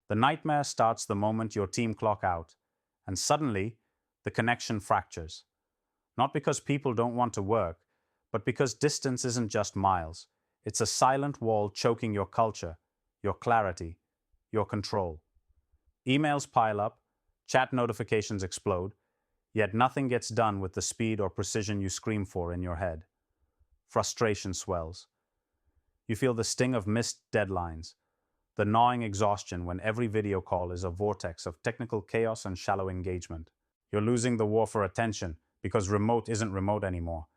The nightmare starts the moment your team clock out, and suddenly the connection fractures. Not because people don't want to work, but because distance isn't just miles. It's a silent wall choking your culture, your clarity, your control. Emails pile up, chat notifications explode, yet nothing gets done with the speed or precision you scream for in your head. Frustration swells. You feel the sting of missed deadlines, the gnawing exhaustion when every video call is a vortex of technical chaos and shallow engagement. You're losing the war for attention because remote isn't remote anymore.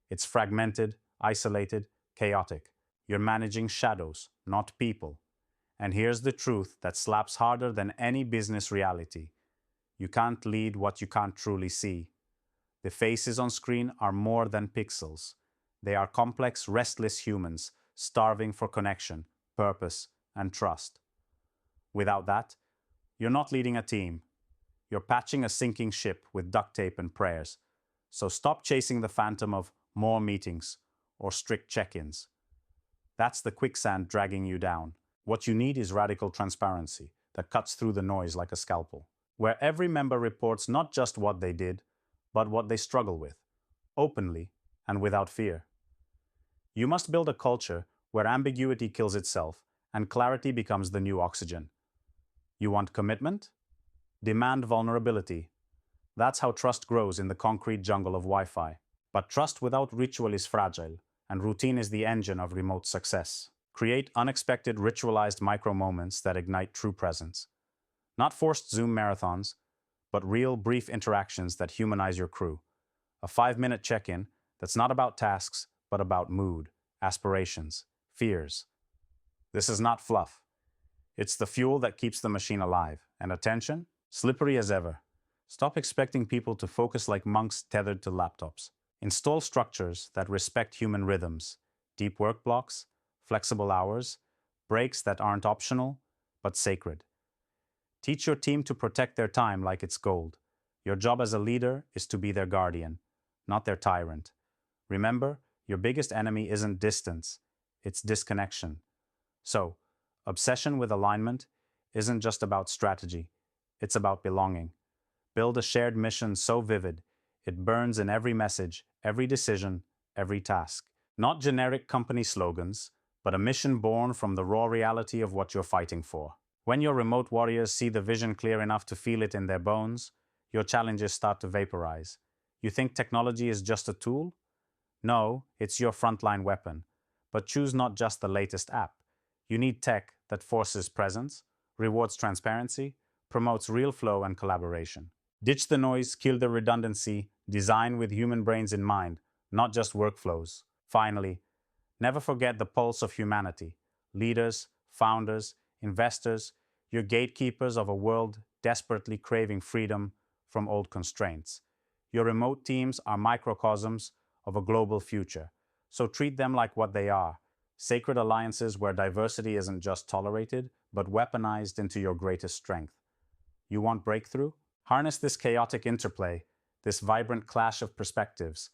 It's fragmented, isolated, chaotic. You're managing shadows, not people. And here's the truth that slaps harder than any business reality. You can't lead what you can't truly see. The faces on screen are more than pixels. They are complex, restless humans, starving for connection, purpose, and trust. Without that, you're not leading a team. You're patching a sinking ship with duct tape and prayers. So stop chasing the phantom of more meetings or strict check-ins. That's the quicksand dragging you down. What you need is radical transparency that cuts through the noise like a scalpel, where every member reports not just what they did, but what they struggle with, openly and without fear. You must build a culture where ambiguity kills itself and clarity becomes the new oxygen. You want commitment? Demand vulnerability. That's how trust grows in the concrete jungle of Wi-Fi. But trust without ritual is fragile, and routine is the engine of remote success. Create unexpected ritualized micro-moments that ignite true presence. Not forced Zoom marathons, but real, brief interactions that humanize your crew. A 5-minute check-in that's not about tasks, but about mood, aspirations, fears. This is not fluff. It's the fuel that keeps the machine alive. And attention? Slippery as ever. Stop expecting people to focus like monks tethered to laptops. Install structures that respect human rhythms, deep work blocks, flexible hours, breaks that aren't optional, but sacred. Teach your team to protect their time like it's gold. Your job as a leader is to be their guardian, not their tyrant. Remember, your biggest enemy isn't distance, it's disconnection. So, obsession with alignment isn't just about strategy, it's about belonging. Build a shared mission so vivid, it burns in every message, every decision, every task. Not generic company slogans, but a mission born from the raw reality of what you're fighting for. When your remote warriors see the vision clear enough to feel it in their bones, your challenges start to vaporize. You think technology is just a tool? No, it's your frontline weapon. But choose not just the latest app. You need tech that forces presence, rewards transparency, promotes real flow and collaboration. Ditch the noise, kill the redundancy, design with human brains in mind, not just workflows. Finally, never forget the pulse of humanity. Leaders, founders, investors, you're gatekeepers of a world desperately craving freedom from old constraints. Your remote teams are microcosms of a global future, so treat them like what they are, sacred alliances where diversity isn't just tolerated, but weaponized into your greatest strength. You want breakthrough? Harness this chaotic interplay, this vibrant clash of perspectives,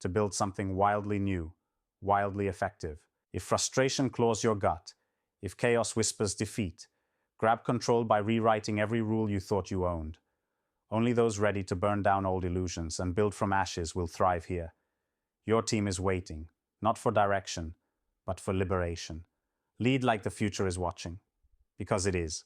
to build something wildly new, wildly effective. If frustration claws your gut, if chaos whispers defeat, grab control by rewriting every rule you thought you owned. Only those ready to burn down old illusions and build from ashes will thrive here. Your team is waiting, not for direction, but for liberation. Lead like the future is watching, because it is.